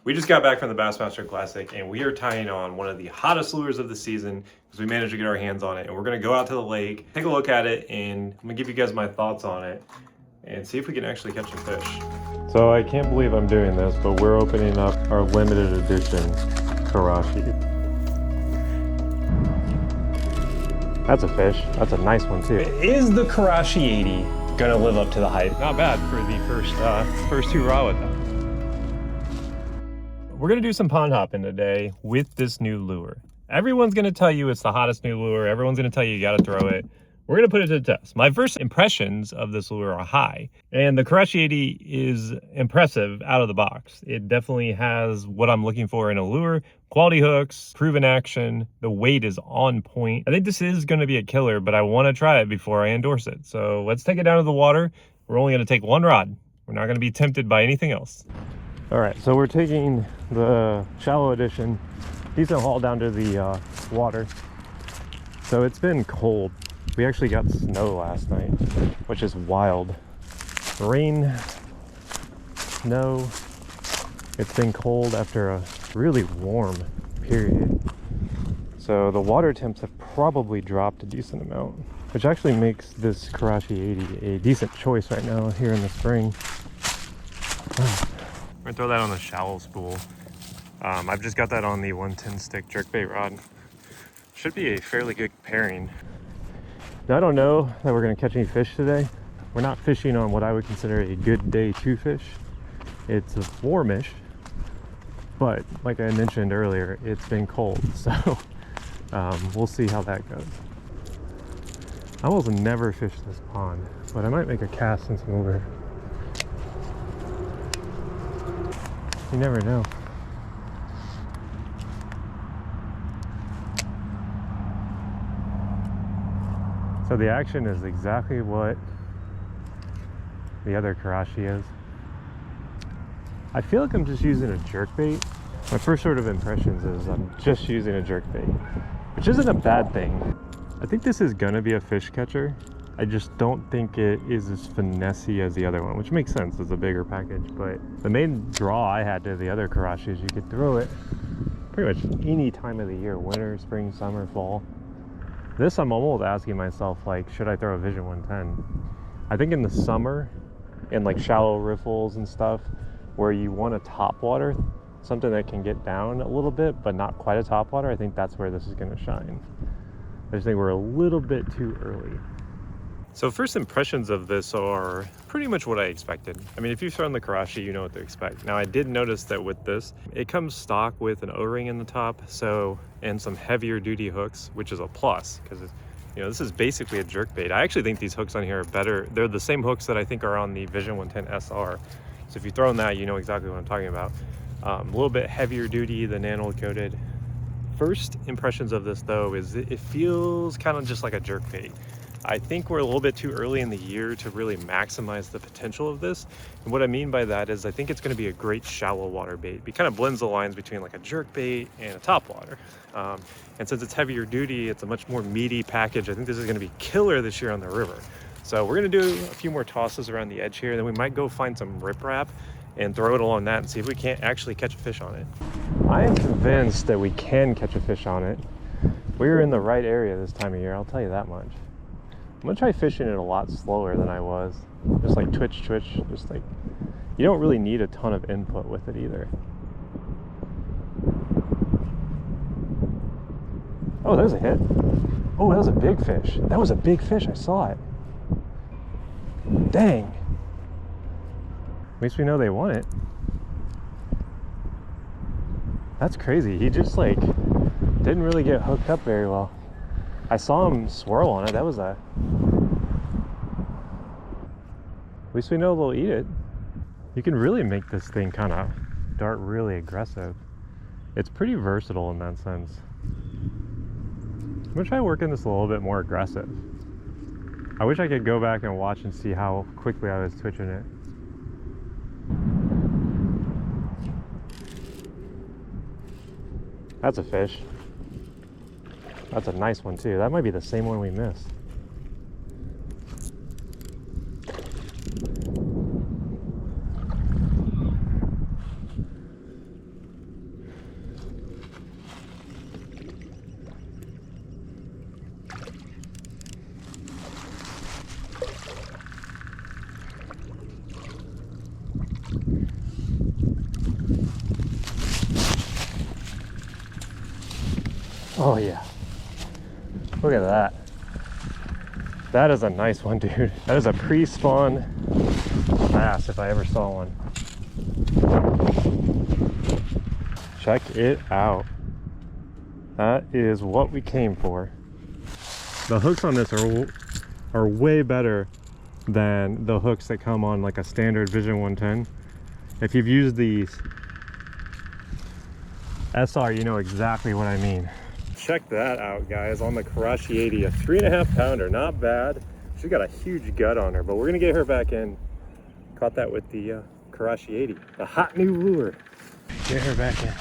We just got back from the Bassmaster Classic and we are tying on one of the hottest lures of the season because we managed to get our hands on it. And we're gonna go out to the lake, take a look at it, and I'm gonna give you guys my thoughts on it and see if we can actually catch a fish. So I can't believe I'm doing this, but we're opening up our limited edition Karashi. That's a fish. That's a nice one too. Is the Karashi 80 gonna live up to the hype? Not bad for the first two raw with them. We're gonna do some pond hopping today with this new lure. Everyone's gonna tell you it's the hottest new lure. Everyone's gonna tell you gotta throw it. We're gonna put it to the test. My first impressions of this lure are high, and the Karashi 80 is impressive out of the box. It definitely has what I'm looking for in a lure. Quality hooks, proven action, the weight is on point. I think this is gonna be a killer, but I wanna try it before I endorse it. So let's take it down to the water. We're only gonna take one rod. We're not gonna be tempted by anything else. All right, so we're taking the shallow edition, decent haul down to the water. So it's been cold. We actually got snow last night, which is wild. Rain, snow. It's been cold after a really warm period. So the water temps have probably dropped a decent amount, which actually makes this Karashi 80 a decent choice right now here in the spring. We're gonna throw that on the shallow spool. I've just got that on the 110 stick jerkbait rod. Should be a fairly good pairing. Now, I don't know that we're gonna catch any fish today. We're not fishing on what I would consider a good day to fish. It's warmish, but like I mentioned earlier, it's been cold, so we'll see how that goes. I almost never fish this pond, but I might make a cast since I'm over here. You never know. So the action is exactly what the other Karashi is. I feel like I'm just using a jerkbait. My first sort of impressions is I'm just using a jerkbait, which isn't a bad thing. I think this is gonna be a fish catcher. I just don't think it is as finessey as the other one, which makes sense, it's a bigger package. But the main draw I had to the other Karashi is you could throw it pretty much any time of the year, winter, spring, summer, fall. This I'm almost asking myself, like, should I throw a Vision 110? I think in the summer, in like shallow riffles and stuff, where you want a top water, something that can get down a little bit, but not quite a top water, I think that's where this is gonna shine. I just think we're a little bit too early. So first impressions of this are pretty much what I expected. I mean, if you've thrown the Karashi, you know what to expect. Now, I did notice that with this, it comes stock with an O-ring in the top, and some heavier duty hooks, which is a plus, because this is basically a jerkbait. I actually think these hooks on here are better. They're the same hooks that I think are on the Vision 110 SR. So if you've thrown that, you know exactly what I'm talking about. A little bit heavier duty, the nano coated. First impressions of this though is it feels kind of just like a jerkbait. I think we're a little bit too early in the year to really maximize the potential of this. And what I mean by that is I think it's going to be a great shallow water bait. It kind of blends the lines between like a jerk bait and a top water. And since it's heavier duty, it's a much more meaty package. I think this is going to be killer this year on the river. So we're going to do a few more tosses around the edge here. Then we might go find some riprap and throw it along that and see if we can't actually catch a fish on it. I am convinced that we can catch a fish on it. We're in the right area this time of year, I'll tell you that much. I'm gonna try fishing it a lot slower than I was. Just like twitch, just like, you don't really need a ton of input with it either. Oh, there's a hit. Oh, that was a big fish. That was a big fish, I saw it. Dang. At least we know they want it. That's crazy. He just like didn't really get hooked up very well. I saw him swirl on it. That was a... At least we know they'll eat it. You can really make this thing kind of dart really aggressive. It's pretty versatile in that sense. I'm gonna try working this a little bit more aggressive. I wish I could go back and watch and see how quickly I was twitching it. That's a fish. That's a nice one too. That might be the same one we missed. Oh yeah. Look at that. That is a nice one, dude. That is a pre-spawn bass if I ever saw one. Check it out. That is what we came for. The hooks on this are way better than the hooks that come on like a standard Vision 110. If you've used these SR, you know exactly what I mean. Check that out, guys, on the Karashi 80, a 3.5 pounder, not bad. She's got a huge gut on her, but we're gonna get her back in. Caught that with the Karashi 80, the hot new lure. Get her back in.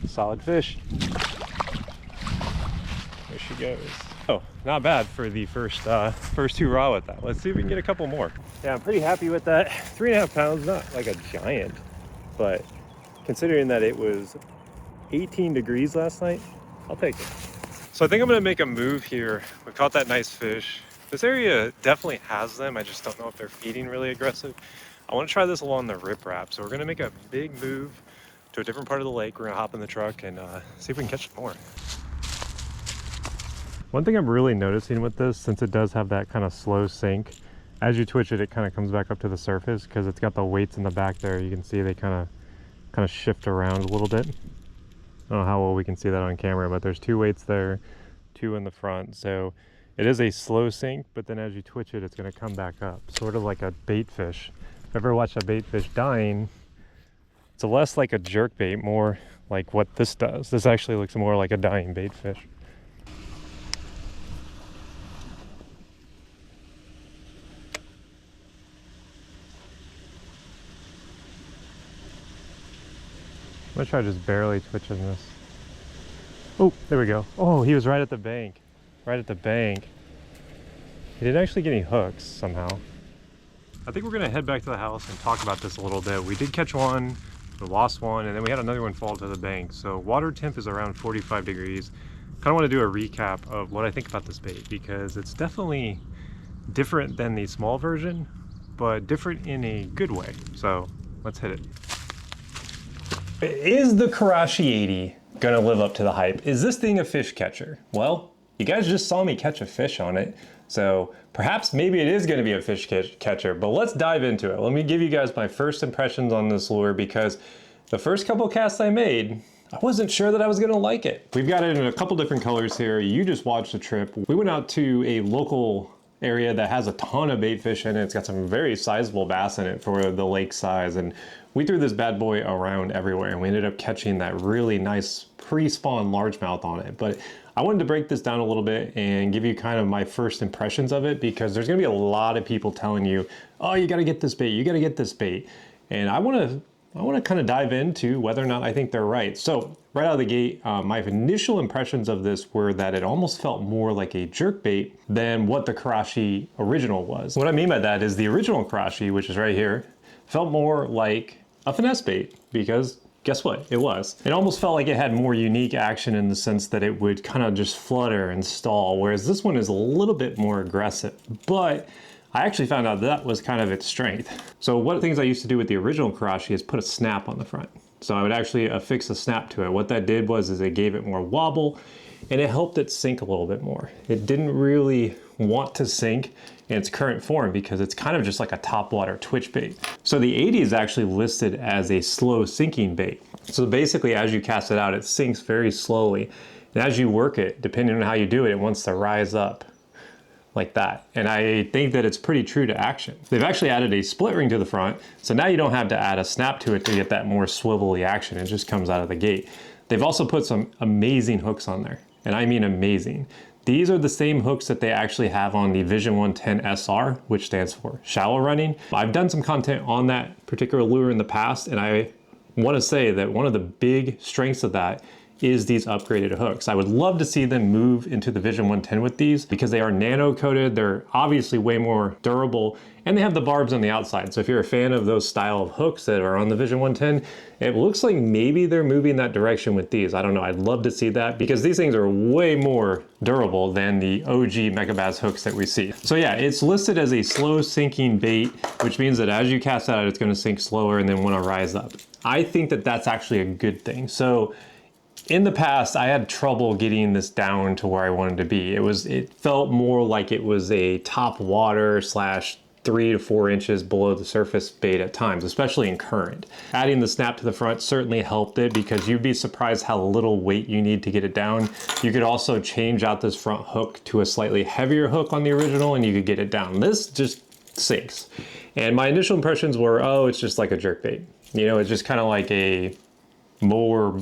Solid fish. There she goes. Oh, not bad for the first two raw with that. Let's see if we can get a couple more. Yeah, I'm pretty happy with that. 3.5 pounds, not like a giant, but considering that it was 18 degrees last night, I'll take it. So I think I'm gonna make a move here. We caught that nice fish. This area definitely has them. I just don't know if they're feeding really aggressive. I want to try this along the riprap. So we're gonna make a big move to a different part of the lake. We're gonna hop in the truck and see if we can catch some more. One thing I'm really noticing with this, since it does have that kind of slow sink, as you twitch it, it kind of comes back up to the surface because it's got the weights in the back there. You can see they kind of shift around a little bit. I don't know how well we can see that on camera, but there's 2 weights there, 2 in the front. So it is a slow sink, but then as you twitch it, it's going to come back up, sort of like a bait fish. If you've ever watched a bait fish dying, it's less like a jerk bait, more like what this does. This actually looks more like a dying bait fish. I'm gonna try just barely twitching this. Oh, there we go. Oh, he was right at the bank. Right at the bank. He didn't actually get any hooks somehow. I think we're gonna head back to the house and talk about this a little bit. We did catch one, we lost one, and then we had another one fall to the bank. So water temp is around 45 degrees. Kind of want to do a recap of what I think about this bait because it's definitely different than the small version, but different in a good way. So let's hit it. Is the Karashi 80 gonna live up to the hype? Is this thing a fish catcher? Well, you guys just saw me catch a fish on it, so perhaps maybe it is gonna be a fish catcher, but let's dive into it. Let me give you guys my first impressions on this lure because the first couple casts I made, I wasn't sure that I was gonna like it. We've got it in a couple different colors here. You just watched the trip. We went out to a local area that has a ton of bait fish in it. It's got some very sizable bass in it for the lake size, and we threw this bad boy around everywhere and we ended up catching that really nice pre-spawn largemouth on it. But I wanted to break this down a little bit and give you kind of my first impressions of it because there's gonna be a lot of people telling you, oh, you gotta get this bait, you gotta get this bait. And I wanna kind of dive into whether or not I think they're right. So right out of the gate, my initial impressions of this were that it almost felt more like a jerkbait than what the Karashi original was. What I mean by that is the original Karashi, which is right here, felt more like a finesse bait because guess what? It was. It almost felt like it had more unique action in the sense that it would kind of just flutter and stall, whereas this one is a little bit more aggressive. But I actually found out that was kind of its strength. So one of the things I used to do with the original Karashi is put a snap on the front. So I would actually affix a snap to it. What that did was it gave it more wobble and it helped it sink a little bit more. It didn't really want to sink in its current form because it's kind of just like a topwater twitch bait. So the 80 is actually listed as a slow sinking bait. So basically as you cast it out, it sinks very slowly. And as you work it, depending on how you do it, it wants to rise up like that. And I think that it's pretty true to action. They've actually added a split ring to the front. So now you don't have to add a snap to it to get that more swivelly action. It just comes out of the gate. They've also put some amazing hooks on there. And I mean amazing. These are the same hooks that they actually have on the Vision 110 SR, which stands for shallow running. I've done some content on that particular lure in the past, and I want to say that one of the big strengths of that is these upgraded hooks. I would love to see them move into the Vision 110 with these because they are nano coated, they're obviously way more durable, and they have the barbs on the outside. So if you're a fan of those style of hooks that are on the Vision 110, it looks like maybe they're moving that direction with these. I don't know, I'd love to see that because these things are way more durable than the OG Megabass hooks that we see. So yeah, it's listed as a slow sinking bait, which means that as you cast out, it's gonna sink slower and then wanna rise up. I think that that's actually a good thing. So in the past, I had trouble getting this down to where I wanted to be. It felt more like it was a top water slash 3 to 4 inches below the surface bait at times, especially in current. Adding the snap to the front certainly helped it, because you'd be surprised how little weight you need to get it down. You could also change out this front hook to a slightly heavier hook on the original and you could get it down. This just sinks. And my initial impressions were, oh, it's just like a jerkbait. You know, it's just kind of like a more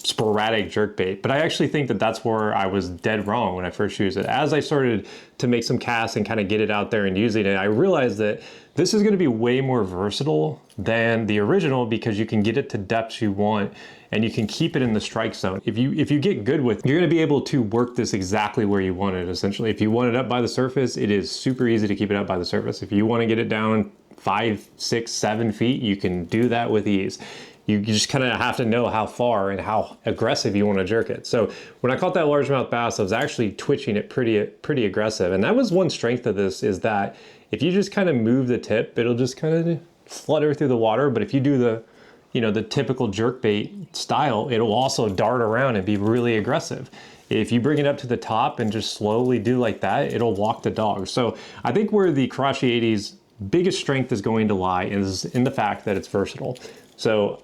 sporadic jerkbait, but I actually think that that's where I was dead wrong when I first used it. As I started to make some casts and kind of get it out there and using it, I realized that this is going to be way more versatile than the original, because you can get it to depths you want and you can keep it in the strike zone. If you get good with it, you're going to be able to work this exactly where you want it. Essentially, if you want it up by the surface, it is super easy to keep it up by the surface. If you want to get it down 5, 6, 7 feet, you can do that with ease. You just kind of have to know how far and how aggressive you want to jerk it. So when I caught that largemouth bass, I was actually twitching it pretty aggressive. And that was one strength of this, is that if you just kind of move the tip, it'll just kind of flutter through the water. But if you do the, you know, the typical jerkbait style, it'll also dart around and be really aggressive. If you bring it up to the top and just slowly do like that, it'll walk the dog. So I think where the Karashi 80's biggest strength is going to lie is in the fact that it's versatile. So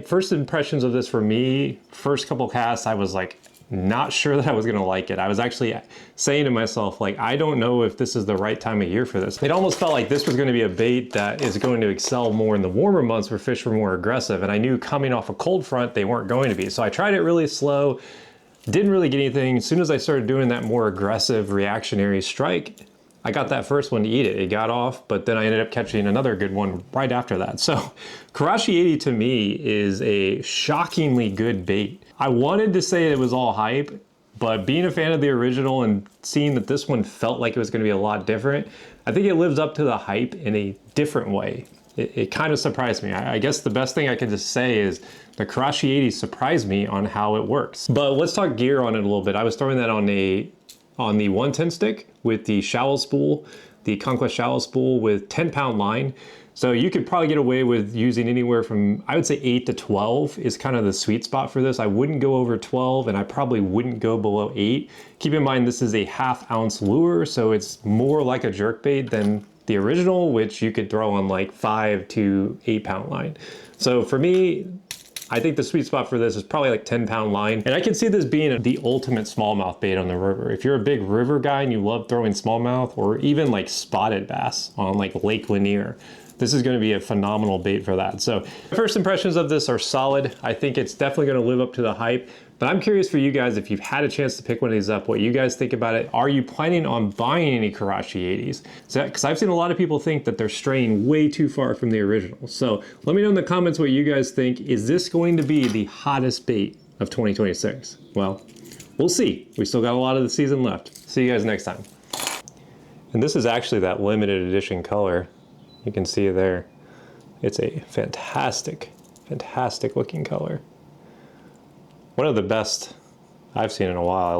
first impressions of this for me, first couple casts, I was like, not sure that I was gonna like it. I was actually saying to myself, like, I don't know if this is the right time of year for this. It almost felt like this was gonna be a bait that is going to excel more in the warmer months where fish were more aggressive. And I knew coming off a cold front, they weren't going to be. So I tried it really slow, didn't really get anything. As soon as I started doing that more aggressive reactionary strike, I got that first one to eat it. It got off, but then I ended up catching another good one right after that. So Karashi 80 to me is a shockingly good bait. I wanted to say it was all hype, but being a fan of the original and seeing that this one felt like it was going to be a lot different, I think it lives up to the hype in a different way. It kind of surprised me. I guess the best thing I could just say is the Karashi 80 surprised me on how it works. But let's talk gear on it a little bit. I was throwing that on the 110 stick with the shallow spool, the Conquest shallow spool with 10-pound line. So you could probably get away with using anywhere from, I would say 8 to 12 is kind of the sweet spot for this. I wouldn't go over 12 and I probably wouldn't go below 8. Keep in mind, this is a 1/2 ounce lure, so it's more like a jerkbait than the original, which you could throw on like 5 to 8-pound line. So for me, I think the sweet spot for this is probably like 10-pound line. And I can see this being the ultimate smallmouth bait on the river. If you're a big river guy and you love throwing smallmouth, or even like spotted bass on like Lake Lanier, this is going to be a phenomenal bait for that. So first impressions of this are solid. I think it's definitely going to live up to the hype. But I'm curious for you guys, if you've had a chance to pick one of these up, what you guys think about it. Are you planning on buying any Karashi 80s? Because I've seen a lot of people think that they're straying way too far from the original. So let me know in the comments what you guys think. Is this going to be the hottest bait of 2026? Well, we'll see. We still got a lot of the season left. See you guys next time. And this is actually that limited edition color. You can see there. It's a fantastic, fantastic looking color. One of the best I've seen in a while.